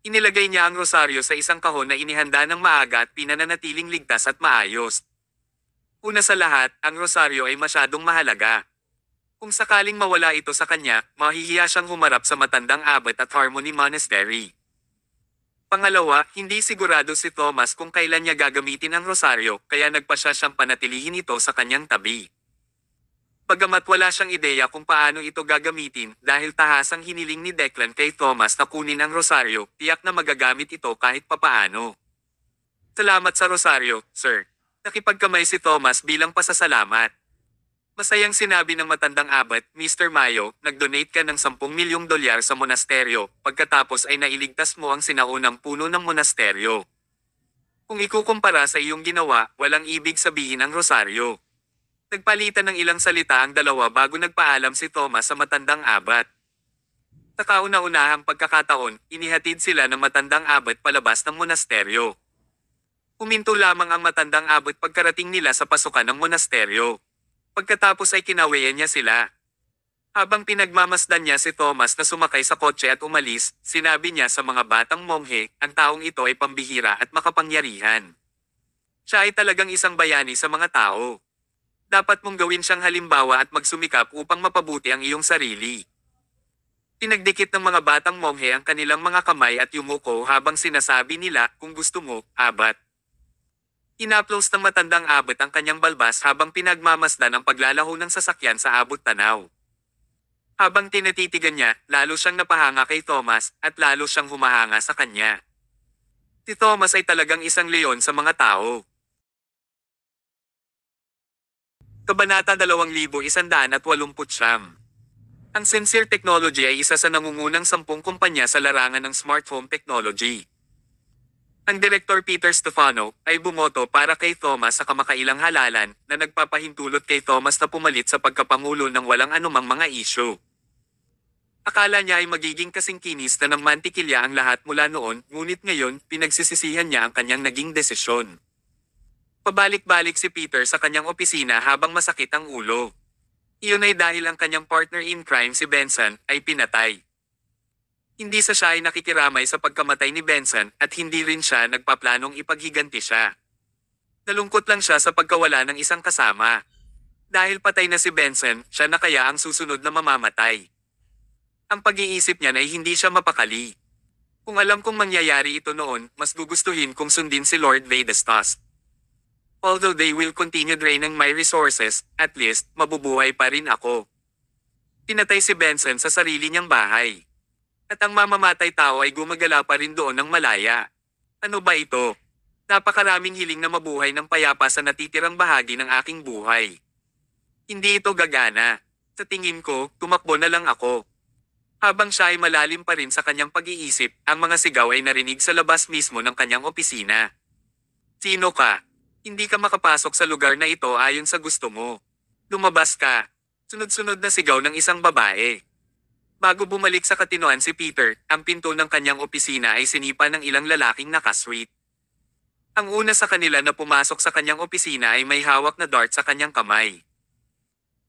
Inilagay niya ang rosaryo sa isang kahon na inihanda ng maaga at pinananatiling ligtas at maayos. Una sa lahat, ang rosaryo ay masyadong mahalaga. Kung sakaling mawala ito sa kanya, mahihiya siyang humarap sa matandang abot at Harmony Monastery. Pangalawa, hindi sigurado si Thomas kung kailan niya gagamitin ang rosaryo, kaya nagpasya siyang panatilihin ito sa kanyang tabi. Bagamat wala siyang ideya kung paano ito gagamitin dahil tahasang hiniling ni Declan kay Thomas na kunin ang rosaryo, tiyak na magagamit ito kahit papaano. Salamat sa rosaryo, sir. Nakipagkamay si Thomas bilang pasasalamat. Masayang sinabi ng matandang abot, Mr. Mayo, nag-donate ka ng $10 milyong sa monasteryo, pagkatapos ay nailigtas mo ang sinaunang puno ng monasteryo. Kung ikukumpara sa iyong ginawa, walang ibig sabihin ang rosaryo. Nagpalitan ng ilang salita ang dalawa bago nagpaalam si Thomas sa matandang abot. Sa kauna-unahang pagkakataon, inihatid sila ng matandang abot palabas ng monasteryo. Huminto lamang ang matandang abot pagkarating nila sa pasukan ng monasteryo. Pagkatapos ay kinawayan niya sila. Habang pinagmamasdan niya si Thomas na sumakay sa kotse at umalis, sinabi niya sa mga batang monghe, ang taong ito ay pambihira at makapangyarihan. Siya ay talagang isang bayani sa mga tao. Dapat mong gawin siyang halimbawa at magsumikap upang mapabuti ang iyong sarili. Pinagdikit ng mga batang monghe ang kanilang mga kamay at yumuko habang sinasabi nila, kung gusto mo, abat. Inaplos ng matandang abot ang kanyang balbas habang pinagmamasdan ang paglalaho ng sasakyan sa abot tanaw. Habang tinatitigan niya, lalo siyang napahanga kay Thomas at lalo siyang humahanga sa kanya. Si Thomas ay talagang isang leon sa mga tao. Kabanata 2189. Ang Sincere Technology ay isa sa nangungunang 10 kumpanya sa larangan ng smart home technology. Ang Direktor Peter Stefano ay bumoto para kay Thomas sa kamakailang halalan na nagpapahintulot kay Thomas na pumalit sa pagkapangulo ng walang anumang mga isyu. Akala niya ay magiging kasing kinis na ng mantikilya ang lahat mula noon, ngunit ngayon, pinagsisisihan niya ang kanyang naging desisyon. Pabalik-balik si Peter sa kanyang opisina habang masakit ang ulo. Iyon ay dahil ang kanyang partner in crime si Benson ay pinatay. Hindi sa siya ay nakikiramay sa pagkamatay ni Benson at hindi rin siya nagpaplanong ipaghiganti siya. Nalungkot lang siya sa pagkawala ng isang kasama. Dahil patay na si Benson, siya na kaya ang susunod na mamamatay. Ang pag-iisip niya ay hindi siya mapakali. Kung alam kong mangyayari ito noon, mas gugustuhin kong sundin si Lord Vedastas. Although they will continue draining my resources, at least, mabubuhay pa rin ako. Pinatay si Benson sa sarili niyang bahay. At ang mamamatay tao ay gumagala pa rin doon ng malaya. Ano ba ito? Napakaraming hiling na mabuhay ng payapa sa natitirang bahagi ng aking buhay. Hindi ito gagana. Sa tingin ko, tumakbo na lang ako. Habang siya ay malalim pa rin sa kanyang pag-iisip, ang mga sigaw ay narinig sa labas mismo ng kanyang opisina. Sino ka? Hindi ka makapasok sa lugar na ito ayon sa gusto mo. Lumabas ka. Sunod-sunod na sigaw ng isang babae. Bago bumalik sa katinoan si Peter, ang pinto ng kanyang opisina ay sinipa ng ilang lalaking nakasweet. Ang una sa kanila na pumasok sa kanyang opisina ay may hawak na dart sa kanyang kamay.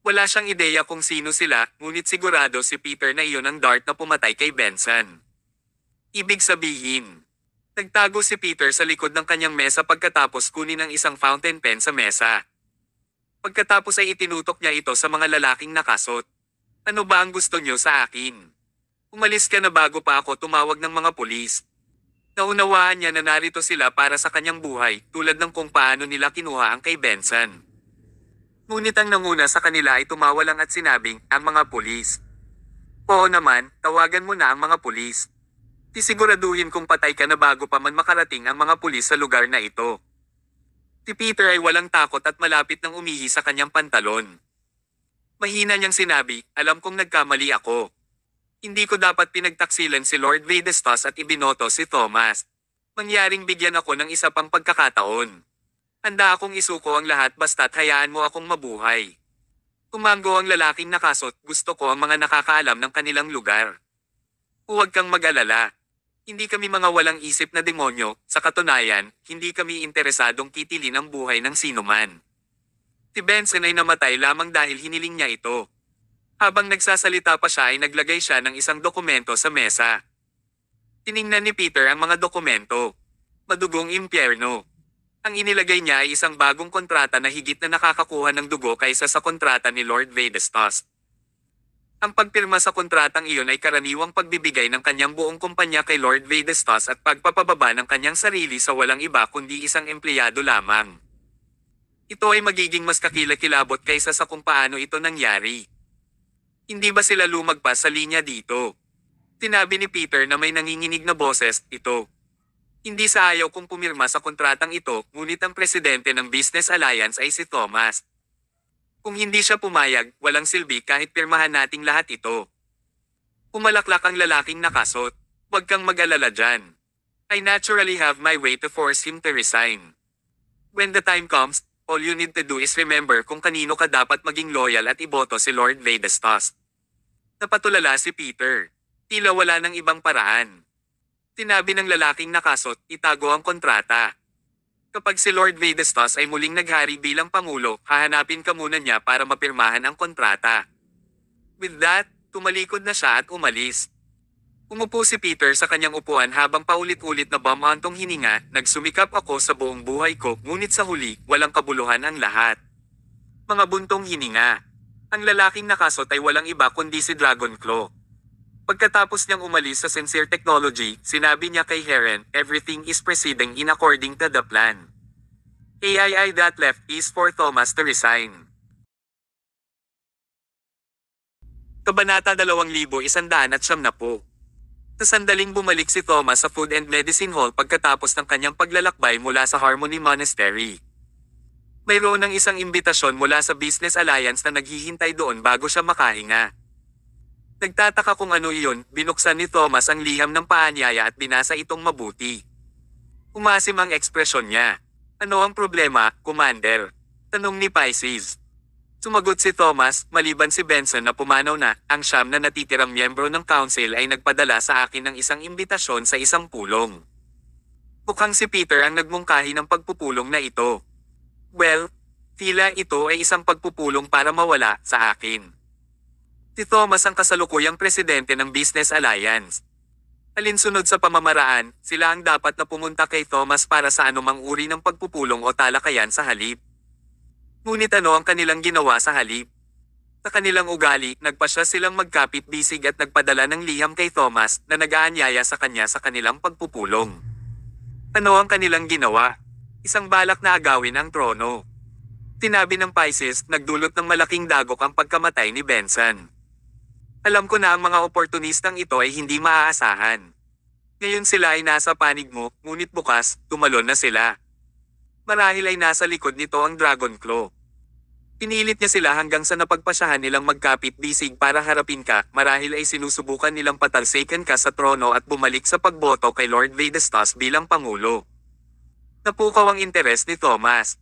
Wala siyang ideya kung sino sila, ngunit sigurado si Peter na iyon ang dart na pumatay kay Benson. Ibig sabihin, nagtago si Peter sa likod ng kanyang mesa pagkatapos kunin ang isang fountain pen sa mesa. Pagkatapos ay itinutok niya ito sa mga lalaking nakasot. Ano ba ang gusto niyo sa akin? Umalis ka na bago pa ako tumawag ng mga pulis. Naunawaan niya na narito sila para sa kanyang buhay, tulad ng kung paano nila kinuha ang kay Benson. Ngunit ang nanguna sa kanila ay tumawa lang at sinabing, ang mga pulis. Oo naman, tawagan mo na ang mga pulis. Tisiguraduhin kung patay ka na bago pa man makarating ang mga pulis sa lugar na ito. Si Peter ay walang takot at malapit nang umihi sa kanyang pantalon. Mahina niyang sinabi, alam kong nagkamali ako. Hindi ko dapat pinagtaksilan si Lord Vedastas at ibinoto si Thomas. Mangyaring bigyan ako ng isa pang pagkakataon. Handa akong isuko ang lahat basta't hayaan mo akong mabuhay. Tumanggo ang lalaking nakasot, gusto ko ang mga nakakaalam ng kanilang lugar. Huwag kang mag-alala. Hindi kami mga walang isip na demonyo, sa katunayan, hindi kami interesadong kitilin ang buhay ng sinuman. Si Benson ay namatay lamang dahil hiniling niya ito. Habang nagsasalita pa siya ay naglagay siya ng isang dokumento sa mesa. Tiningnan ni Peter ang mga dokumento. Madugong impyerno. Ang inilagay niya ay isang bagong kontrata na higit na nakakakuha ng dugo kaysa sa kontrata ni Lord Vedastas. Ang pagpirma sa kontratang iyon ay karaniwang pagbibigay ng kanyang buong kumpanya kay Lord Vedastas at pagpapababa ng kanyang sarili sa walang iba kundi isang empleyado lamang. Ito ay magiging mas kakilakilabot kaysa sa kung paano ito nangyari. Hindi ba sila lumagpas sa linya dito? Sinabi ni Peter na may nanginginig na boses, ito. Hindi sa ayaw kong pumirma sa kontratang ito, ngunit ang presidente ng Business Alliance ay si Thomas. Kung hindi siya pumayag, walang silbi kahit pirmahan nating lahat ito. Umalaklak ang lalaking nakasot. Huwag kang mag-alala dyan. I naturally have my way to force him to resign. When the time comes, all you need to do is remember kung kanino ka dapat maging loyal at iboto si Lord Vedastas. Napatulala si Peter. Tila wala ng ibang paraan. Sinabi ng lalaking nakasot, itago ang kontrata. Kapag si Lord Vedastas ay muling naghari bilang Pangulo, hahanapin ka muna niya para mapirmahan ang kontrata. With that, tumalikod na siya at umalis. Umupo si Peter sa kanyang upuan habang paulit-ulit na bumantong hininga, nagsumikap ako sa buong buhay ko, ngunit sa huli, walang kabuluhan ang lahat. Mga buntong hininga. Ang lalaking nakasot ay walang iba kundi si Dragonclaw. Pagkatapos niyang umalis sa Sincere Technology, sinabi niya kay Heron, everything is proceeding in according to the plan. AII that left is for Thomas to resign. Kabanata 2190. Sa sandaling bumalik si Thomas sa Food and Medicine Hall pagkatapos ng kanyang paglalakbay mula sa Harmony Monastery. Mayroon ng isang imbitasyon mula sa Business Alliance na naghihintay doon bago siya makahinga. Nagtataka kung ano iyon, binuksan ni Thomas ang liham ng paanyaya at binasa itong mabuti. Umasim ang ekspresyon niya. Ano ang problema, Commander? Tanong ni Pisces. Sumagot si Thomas, maliban si Benson na pumanaw na, ang siyam na natitirang miyembro ng council ay nagpadala sa akin ng isang imbitasyon sa isang pulong. Mukhang si Peter ang nagmungkahi ng pagpupulong na ito. Well, tila ito ay isang pagpupulong para mawala sa akin. Si Thomas ang kasalukuyang presidente ng Business Alliance. Alinsunod sa pamamaraan, sila ang dapat na pumunta kay Thomas para sa anumang uri ng pagpupulong o talakayan sa halip. Ngunit ano ang kanilang ginawa sa halip? Sa kanilang ugali, nagpasya silang magkapit-bisig at nagpadala ng liham kay Thomas na nag-aanyaya sa kanya sa kanilang pagpupulong. Ano ang kanilang ginawa? Isang balak na agawin ang trono. Tinabi ng Pisces, nagdulot ng malaking dagok ang pagkamatay ni Benson. Alam ko na ang mga oportunistang ito ay hindi maaasahan. Ngayon sila ay nasa panig mo, ngunit bukas, tumalon na sila. Marahil ay nasa likod nito ang Dragonclaw. Pinilit niya sila hanggang sa napagpasyahan nilang magkapit-bisig para harapin ka, marahil ay sinusubukan nilang patalsikan ka sa trono at bumalik sa pagboto kay Lord Vedastas bilang Pangulo. Napukaw ang interes ni Thomas.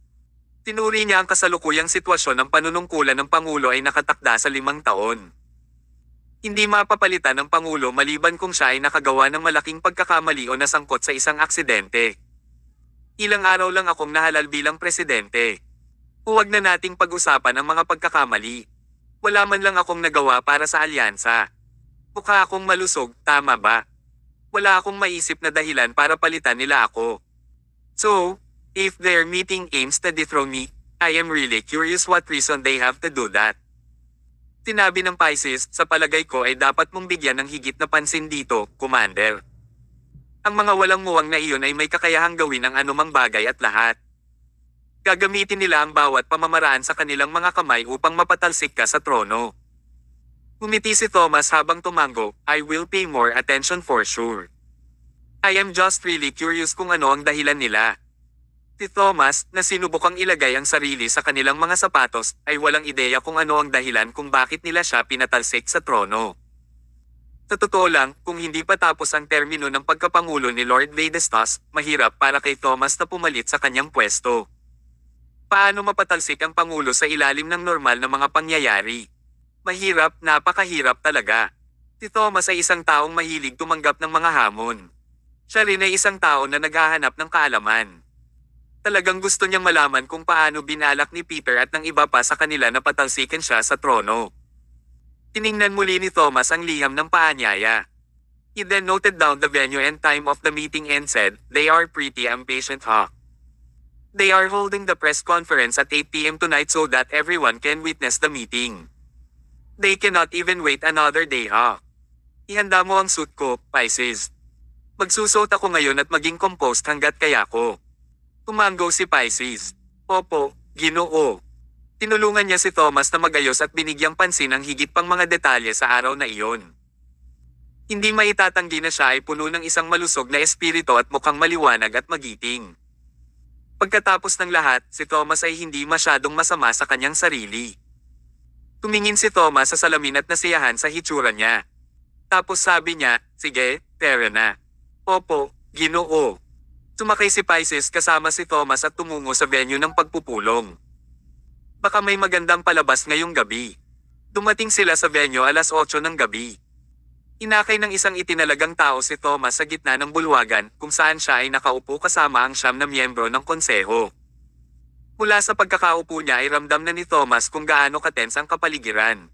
Tinuri niya ang kasalukuyang sitwasyon ng panunungkulan ng Pangulo ay nakatakda sa 5 taon. Hindi mapapalitan ng Pangulo maliban kung siya ay nakagawa ng malaking pagkakamali o nasangkot sa isang aksidente. Ilang araw lang akong nahalal bilang presidente. Huwag na nating pag-usapan ang mga pagkakamali. Wala man lang akong nagawa para sa alyansa. Mukha akong malusog, tama ba? Wala akong maisip na dahilan para palitan nila ako. So, if their meeting aims to dethrone me, I am really curious what reason they have to do that. Tinabi ng Pisces, sa palagay ko ay dapat mong bigyan ng higit na pansin dito, Commander. Ang mga walang muwang na iyon ay may kakayahang gawin ang anumang bagay at lahat. Gagamitin nila ang bawat pamamaraan sa kanilang mga kamay upang mapatalsik ka sa trono. Ngumiti si Thomas habang tumango, I will pay more attention for sure. I am just really curious kung ano ang dahilan nila. Si Thomas, na sinubukang ilagay ang sarili sa kanilang mga sapatos, ay walang ideya kung ano ang dahilan kung bakit nila siya pinatalsik sa trono. Sa totoo lang, kung hindi pa tapos ang termino ng pagkapangulo ni Lord Vedastas, mahirap para kay Thomas na pumalit sa kanyang pwesto. Paano mapatalsik ang Pangulo sa ilalim ng normal na mga pangyayari? Mahirap, napakahirap talaga. Si Thomas ay isang taong mahilig tumanggap ng mga hamon. Siya rin ay isang tao na naghahanap ng kaalaman. Talagang gusto niyang malaman kung paano binalak ni Peter at ng iba pa sa kanila na patalsikan siya sa trono. Tiningnan muli ni Thomas ang liham ng paanyaya. He then noted down the venue and time of the meeting and said, they are pretty impatient, huh? They are holding the press conference at 8 p.m. tonight so that everyone can witness the meeting. They cannot even wait another day, huh? Ihanda mo ang suit ko, Pisces. Magsusuot ako ngayon at maging composed hanggat kaya ko. Tumango si Pisces. Opo, Ginoo. Tinulungan niya si Thomas na magayos at binigyang pansin ang higit pang mga detalye sa araw na iyon. Hindi maitatanggi na siya ay puno ng isang malusog na espiritu at mukhang maliwanag at magiting. Pagkatapos ng lahat, si Thomas ay hindi masyadong masama sa kanyang sarili. Tumingin si Thomas sa salamin at nasiyahan sa hitsura niya. Tapos sabi niya, sige, tara na. Opo, Ginoo. Sumakay si Pisces kasama si Thomas at tumungo sa venue ng pagpupulong. Baka may magandang palabas ngayong gabi. Dumating sila sa venue alas 8 ng gabi. Inakay ng isang itinalagang tao si Thomas sa gitna ng bulwagan kung saan siya ay nakaupo kasama ang 9 na miyembro ng konseho. Mula sa pagkakaupo niya ay ramdam na ni Thomas kung gaano katens ang kapaligiran.